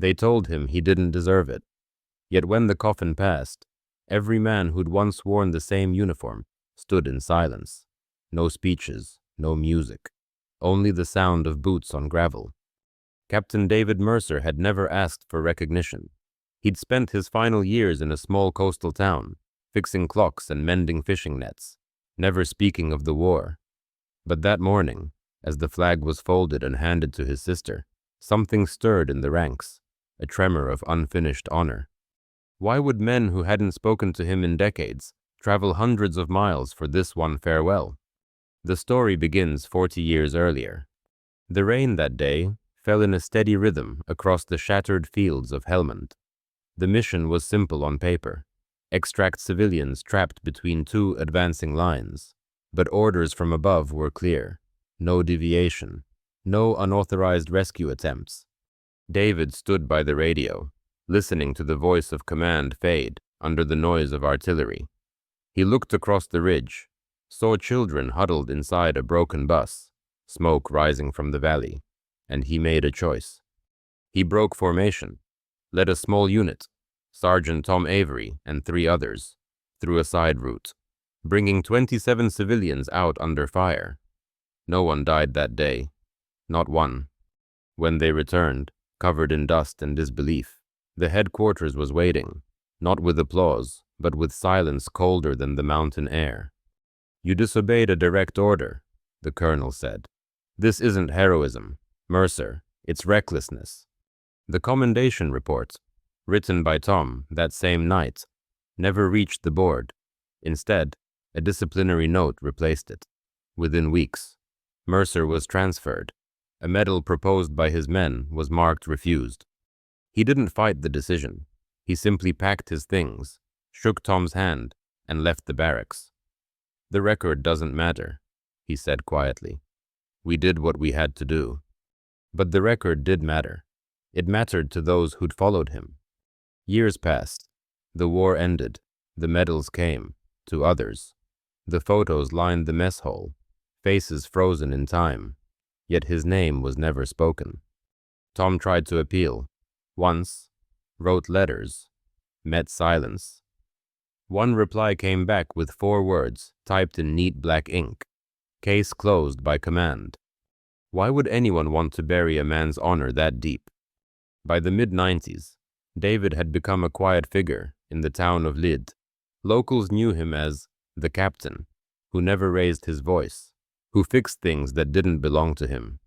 They told him he didn't deserve it. Yet when the coffin passed, every man who'd once worn the same uniform stood in silence. No speeches, no music, only the sound of boots on gravel. Captain David Mercer had never asked for recognition. He'd spent his final years in a small coastal town, fixing clocks and mending fishing nets, never speaking of the war. But that morning, as the flag was folded and handed to his sister, something stirred in the ranks, a tremor of unfinished honor. Why would men who hadn't spoken to him in decades travel hundreds of miles for this one farewell? The story begins 40 years earlier. The rain that day fell in a steady rhythm across the shattered fields of Helmand. The mission was simple on paper: extract civilians trapped between two advancing lines. But orders from above were clear: no deviation, no unauthorized rescue attempts. David stood by the radio, listening to the voice of command fade under the noise of artillery. He looked across the ridge, saw children huddled inside a broken bus, smoke rising from the valley, and he made a choice. He broke formation, led a small unit, Sergeant Tom Avery and 3 others, through a side route, bringing 27 civilians out under fire. No one died that day, not one. When they returned, covered in dust and disbelief, the headquarters was waiting, not with applause, but with silence colder than the mountain air. "You disobeyed a direct order," the colonel said. "This isn't heroism, Mercer, it's recklessness." The commendation report, written by Tom that same night, never reached the board. Instead, a disciplinary note replaced it. Within weeks, Mercer was transferred. A medal proposed by his men was marked refused. He didn't fight the decision. He simply packed his things, shook Tom's hand, and left the barracks. "The record doesn't matter," he said quietly. "We did what we had to do." But the record did matter. It mattered to those who'd followed him. Years passed. The war ended. The medals came, to others. The photos lined the mess hall, faces frozen in time. Yet his name was never spoken. Tom tried to appeal. Once, wrote letters, met silence. One reply came back with 4 words typed in neat black ink: "Case closed by command." Why would anyone want to bury a man's honor that deep? By the mid-90s, David had become a quiet figure in the town of Lid. Locals knew him as the captain, who never raised his voice, who fixed things that didn't belong to him.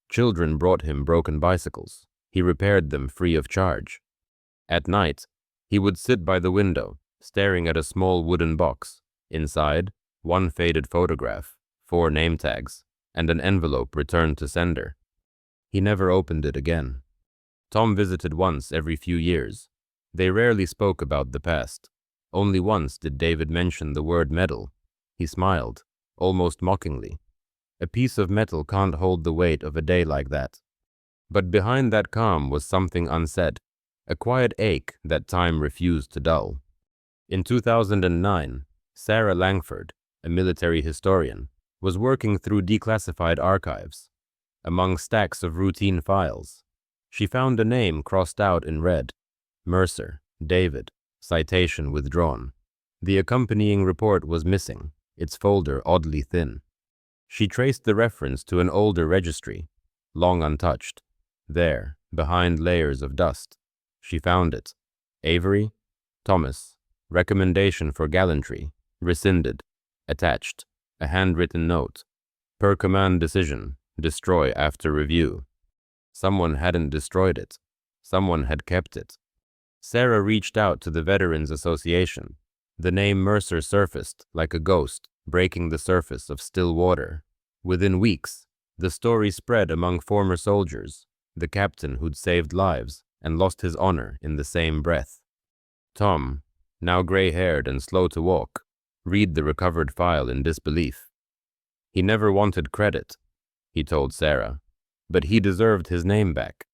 Children brought him broken bicycles. He repaired them free of charge. At night, he would sit by the window, staring at a small wooden box. Inside, 1 faded photograph, 4 name tags, and an envelope returned to sender. He never opened it again. Tom visited once every few years. They rarely spoke about the past. Only once did David mention the word medal. He smiled, almost mockingly. A piece of metal can't hold the weight of a day like that. But behind that calm was something unsaid, a quiet ache that time refused to dull. In 2009, Sarah Langford, a military historian, was working through declassified archives. Among stacks of routine files, she found a name crossed out in red: Mercer, David, citation withdrawn. The accompanying report was missing, its folder oddly thin. She traced the reference to an older registry, long untouched. There, behind layers of dust, she found it. Avery, Thomas, recommendation for gallantry, rescinded. Attached, a handwritten note. Per command decision, destroy after review. Someone hadn't destroyed it. Someone had kept it. Sarah reached out to the Veterans Association. The name Mercer surfaced like a ghost, breaking the surface of still water. Within weeks, the story spread among former soldiers, the captain who'd saved lives and lost his honor in the same breath. Tom, now gray-haired and slow to walk, read the recovered file in disbelief. He never wanted credit, he told Sarah, but he deserved his name back.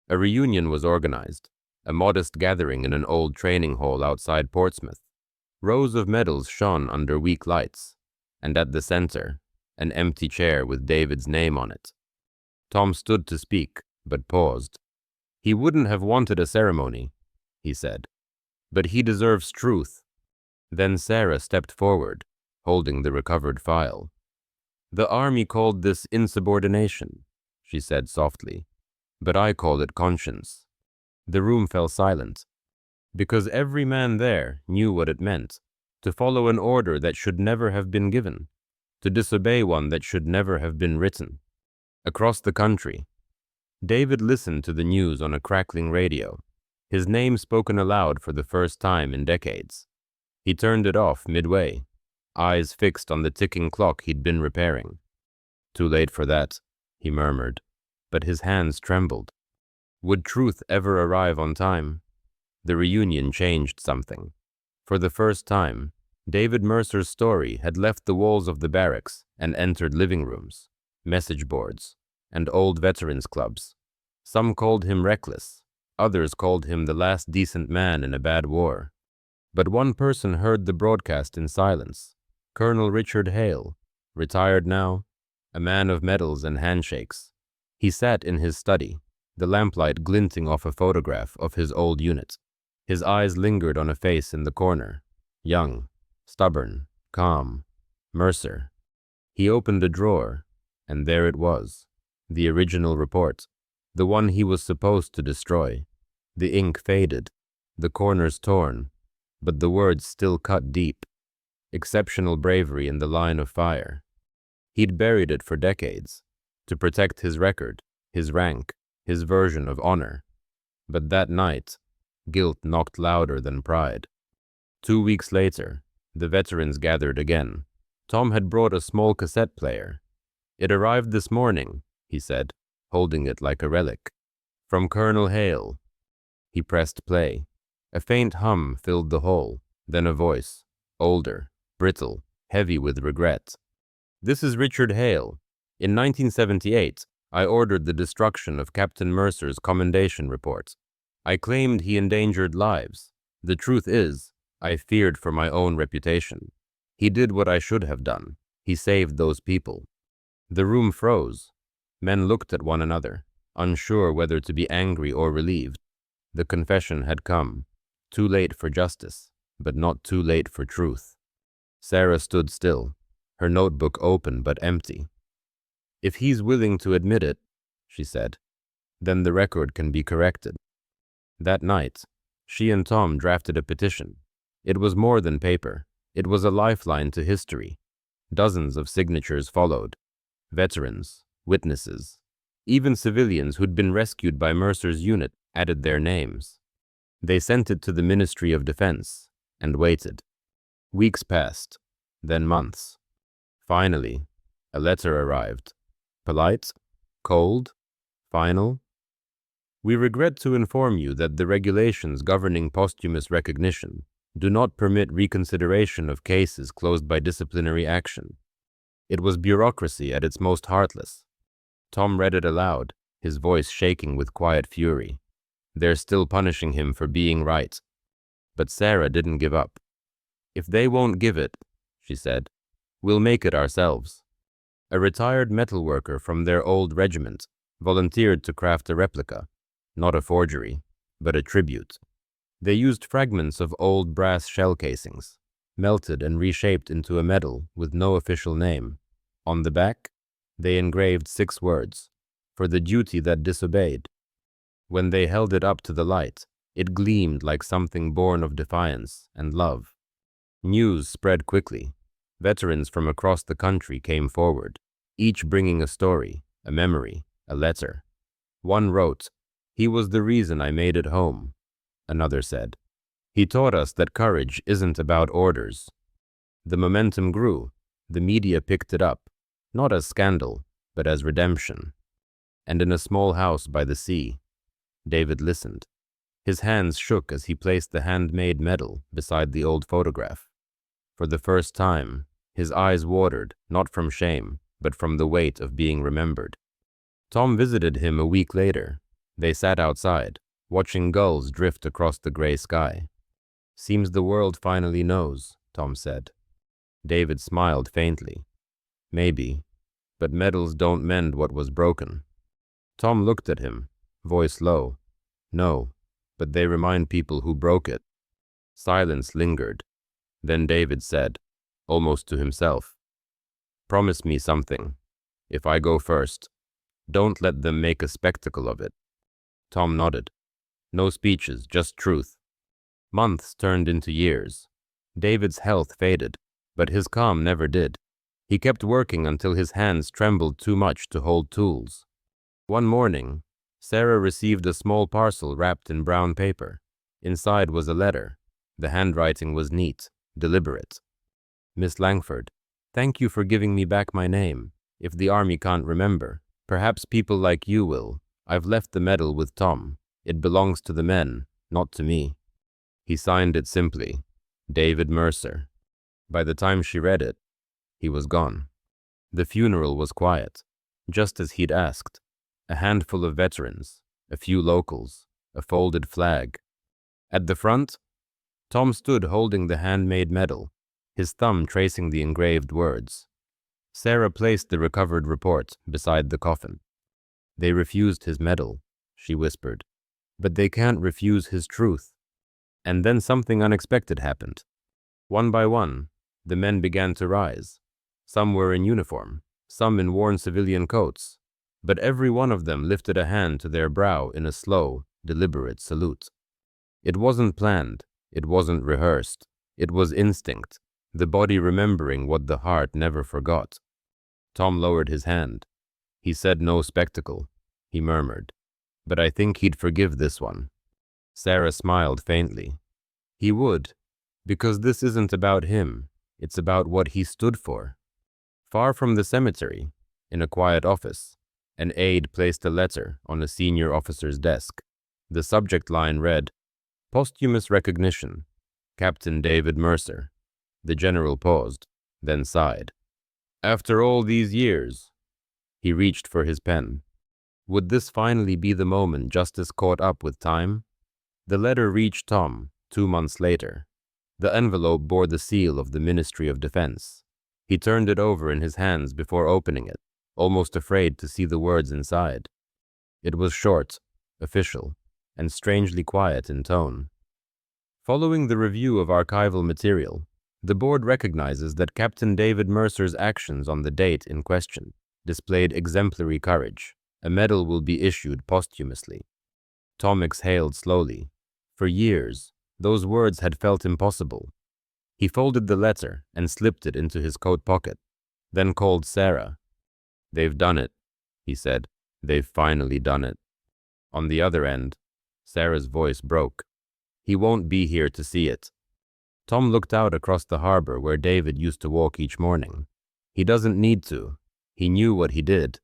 A reunion was organized, a modest gathering in an old training hall outside Portsmouth. Rows of medals shone under weak lights, and at the center, an empty chair with David's name on it. Tom stood to speak, but paused. He wouldn't have wanted a ceremony, he said, but he deserves truth. Then Sarah stepped forward, holding the recovered file. The army called this insubordination, she said softly, but I call it conscience. The room fell silent, because every man there knew what it meant, to follow an order that should never have been given, to disobey one that should never have been written. Across the country, David listened to the news on a crackling radio, his name spoken aloud for the first time in decades. He turned it off midway, eyes fixed on the ticking clock he'd been repairing. Too late for that, he murmured, but his hands trembled. Would truth ever arrive on time? The reunion changed something. For the first time, David Mercer's story had left the walls of the barracks and entered living rooms, message boards, and old veterans clubs. Some called him reckless, others called him the last decent man in a bad war. But one person heard the broadcast in silence. Colonel Richard Hale, retired now, a man of medals and handshakes. He sat in his study, the lamplight glinting off a photograph of his old unit. His eyes lingered on a face in the corner, young, stubborn, calm, Mercer. He opened a drawer, and there it was, the original report, the one he was supposed to destroy. The ink faded, the corners torn, but the words still cut deep. Exceptional bravery in the line of fire. He'd buried it for decades, to protect his record, his rank, his version of honor. But that night, guilt knocked louder than pride. 2 weeks later, the veterans gathered again. Tom had brought a small cassette player. It arrived this morning, he said, holding it like a relic. From Colonel Hale. He pressed play. A faint hum filled the hall, then a voice, older, brittle, heavy with regret. This is Richard Hale. In 1978, I ordered the destruction of Captain Mercer's commendation report. I claimed he endangered lives. The truth is, I feared for my own reputation. He did what I should have done. He saved those people. The room froze. Men looked at one another, unsure whether to be angry or relieved. The confession had come. Too late for justice, but not too late for truth. Sarah stood still, her notebook open but empty. If he's willing to admit it, she said, then the record can be corrected. That night, she and Tom drafted a petition. It was more than paper. It was a lifeline to history. Dozens of signatures followed. Veterans, witnesses, even civilians who'd been rescued by Mercer's unit added their names. They sent it to the Ministry of Defense and waited. Weeks passed, then months. Finally, a letter arrived. Polite, cold, final. We regret to inform you that the regulations governing posthumous recognition do not permit reconsideration of cases closed by disciplinary action. It was bureaucracy at its most heartless. Tom read it aloud, his voice shaking with quiet fury. They're still punishing him for being right. But Sarah didn't give up. If they won't give it, she said, we'll make it ourselves. A retired metalworker from their old regiment volunteered to craft a replica, not a forgery, but a tribute. They used fragments of old brass shell casings, melted and reshaped into a medal with no official name. On the back, they engraved 6 words, for the duty that disobeyed. When they held it up to the light, it gleamed like something born of defiance and love. News spread quickly. Veterans from across the country came forward, each bringing a story, a memory, a letter. One wrote, "He was the reason I made it home." Another said, "He taught us that courage isn't about orders." The momentum grew. The media picked it up, not as scandal, but as redemption. And in a small house by the sea, David listened. His hands shook as he placed the handmade medal beside the old photograph. For the first time, his eyes watered, not from shame, but from the weight of being remembered. Tom visited him a week later. They sat outside, watching gulls drift across the gray sky. "Seems the world finally knows," Tom said. David smiled faintly. "Maybe, but medals don't mend what was broken." Tom looked at him, voice low. No, but they remind people who broke it. Silence lingered. Then David said, almost to himself, "Promise me something. If I go first, don't let them make a spectacle of it." Tom nodded. No speeches, just truth. Months turned into years. David's health faded, but his calm never did. He kept working until his hands trembled too much to hold tools. One morning, Sarah received a small parcel wrapped in brown paper. Inside was a letter. The handwriting was neat, deliberate. "Miss Langford, thank you for giving me back my name. If the army can't remember, perhaps people like you will. I've left the medal with Tom. It belongs to the men, not to me." He signed it simply, David Mercer. By the time she read it, he was gone. The funeral was quiet, just as he'd asked. A handful of veterans, a few locals, a folded flag. At the front, Tom stood holding the handmade medal, his thumb tracing the engraved words. Sarah placed the recovered report beside the coffin. "They refused his medal," she whispered, "but they can't refuse his truth." And then something unexpected happened. One by one, the men began to rise. Some were in uniform, some in worn civilian coats, but every one of them lifted a hand to their brow in a slow, deliberate salute. It wasn't planned, it wasn't rehearsed, it was instinct, the body remembering what the heart never forgot. Tom lowered his hand. He said no spectacle, he murmured, "but I think he'd forgive this one." Sarah smiled faintly. He would, because this isn't about him, it's about what he stood for. Far from the cemetery, in a quiet office, an aide placed a letter on a senior officer's desk. The subject line read, "Posthumous recognition, Captain David Mercer." The general paused, then sighed. After all these years, he reached for his pen. Would this finally be the moment justice caught up with time? The letter reached Tom 2 months later. The envelope bore the seal of the Ministry of Defense. He turned it over in his hands before opening it, almost afraid to see the words inside. It was short, official, and strangely quiet in tone. Following the review of archival material, the board recognizes that Captain David Mercer's actions on the date in question displayed exemplary courage. A medal will be issued posthumously. Tom exhaled slowly. For years, those words had felt impossible. He folded the letter and slipped it into his coat pocket, then called Sarah. "They've done it," he said. "They've finally done it." On the other end, Sarah's voice broke. "He won't be here to see it." Tom looked out across the harbor where David used to walk each morning. He doesn't need to. He knew what he did.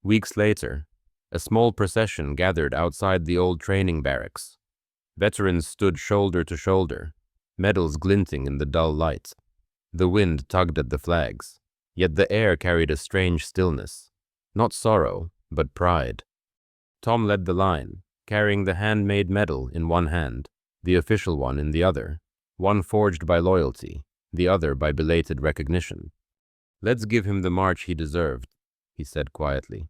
Weeks later, a small procession gathered outside the old training barracks. Veterans stood shoulder to shoulder, medals glinting in the dull light. The wind tugged at the flags, yet the air carried a strange stillness. Not sorrow, but pride. Tom led the line, carrying the handmade medal in one hand, the official one in the other, one forged by loyalty, the other by belated recognition. "Let's give him the march he deserved," he said quietly.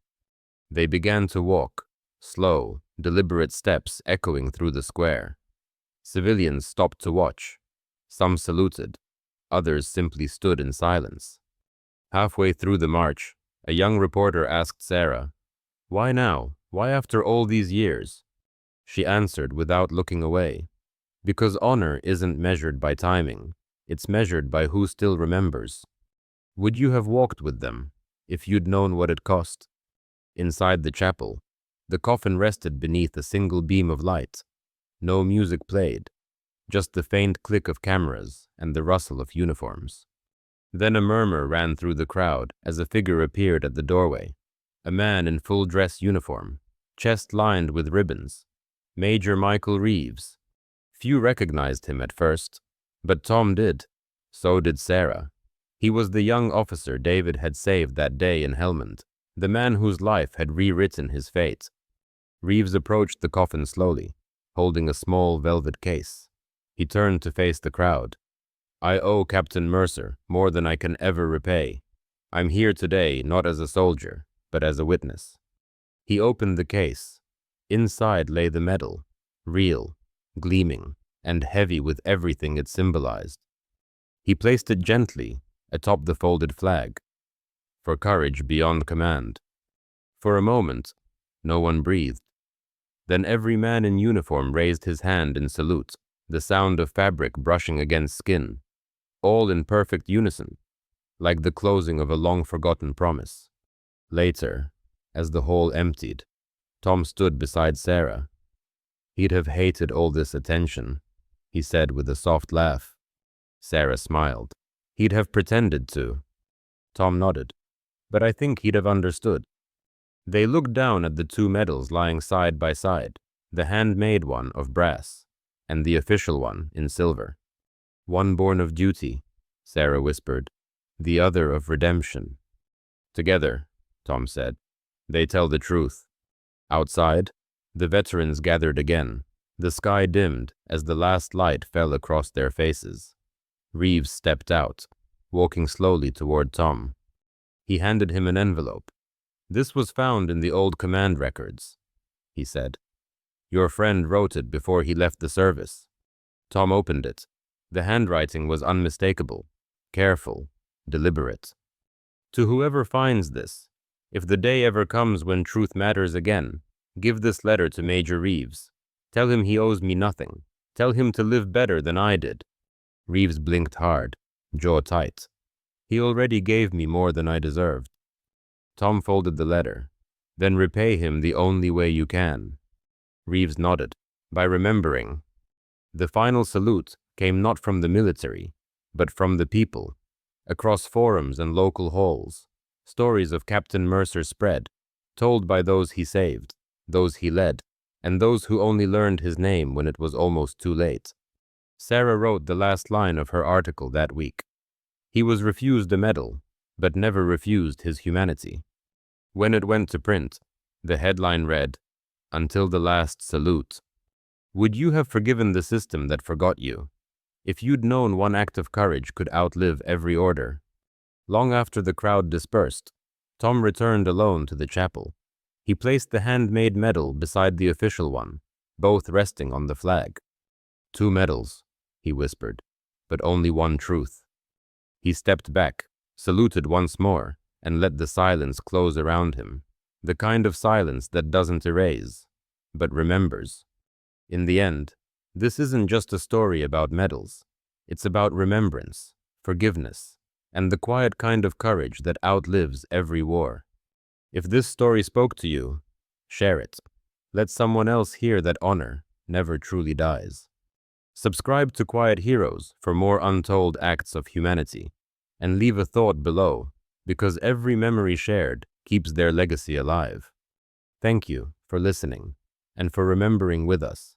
They began to walk, slow, deliberate steps echoing through the square. Civilians stopped to watch. Some saluted. Others simply stood in silence. Halfway through the march, a young reporter asked Sarah, "Why now? Why after all these years?" She answered without looking away, "Because honor isn't measured by timing. It's measured by who still remembers." Would you have walked with them if you'd known what it cost? Inside the chapel, the coffin rested beneath a single beam of light. No music played, just the faint click of cameras and the rustle of uniforms. Then a murmur ran through the crowd as a figure appeared at the doorway. A man in full dress uniform, chest lined with ribbons. Major Michael Reeves. Few recognized him at first, but Tom did. So did Sarah. He was the young officer David had saved that day in Helmand, the man whose life had rewritten his fate. Reeves approached the coffin slowly, holding a small velvet case. He turned to face the crowd. "I owe Captain Mercer more than I can ever repay. I'm here today not as a soldier, but as a witness." He opened the case. Inside lay the medal, real, gleaming, and heavy with everything it symbolized. He placed it gently atop the folded flag, for courage beyond command. For a moment, no one breathed. Then every man in uniform raised his hand in salute, the sound of fabric brushing against skin, all in perfect unison, like the closing of a long-forgotten promise. Later, as the hall emptied, Tom stood beside Sarah. He'd have hated all this attention, he said with a soft laugh. Sarah smiled. He'd have pretended to. Tom nodded. But I think he'd have understood. They looked down at the two medals lying side by side, the handmade one of brass, and the official one in silver. One born of duty, Sarah whispered, the other of redemption. Together, Tom said, they tell the truth. Outside, the veterans gathered again. The sky dimmed as the last light fell across their faces. Reeves stepped out, walking slowly toward Tom. He handed him an envelope. This was found in the old command records, he said. Your friend wrote it before he left the service. Tom opened it. The handwriting was unmistakable, careful, deliberate. To whoever finds this, if the day ever comes when truth matters again, give this letter to Major Reeves. Tell him he owes me nothing. Tell him to live better than I did. Reeves blinked hard, jaw tight. He already gave me more than I deserved. Tom folded the letter. Then repay him the only way you can. Reeves nodded, by remembering. The final salute came not from the military, but from the people. Across forums and local halls, stories of Captain Mercer spread, told by those he saved, those he led, and those who only learned his name when it was almost too late. Sarah wrote the last line of her article that week. He was refused a medal, but never refused his humanity. When it went to print, the headline read, Until the Last Salute. Would you have forgiven the system that forgot you, if you'd known one act of courage could outlive every order? Long after the crowd dispersed, Tom returned alone to the chapel. He placed the handmade medal beside the official one, both resting on the flag. 2 medals, he whispered, but only one truth. He stepped back, saluted once more, and let the silence close around him, the kind of silence that doesn't erase, but remembers. In the end, this isn't just a story about medals. It's about remembrance, forgiveness, and the quiet kind of courage that outlives every war. If this story spoke to you, share it. Let someone else hear that honor never truly dies. Subscribe to Quiet Heroes for more untold acts of humanity, and leave a thought below, because every memory shared keeps their legacy alive. Thank you for listening, and for remembering with us.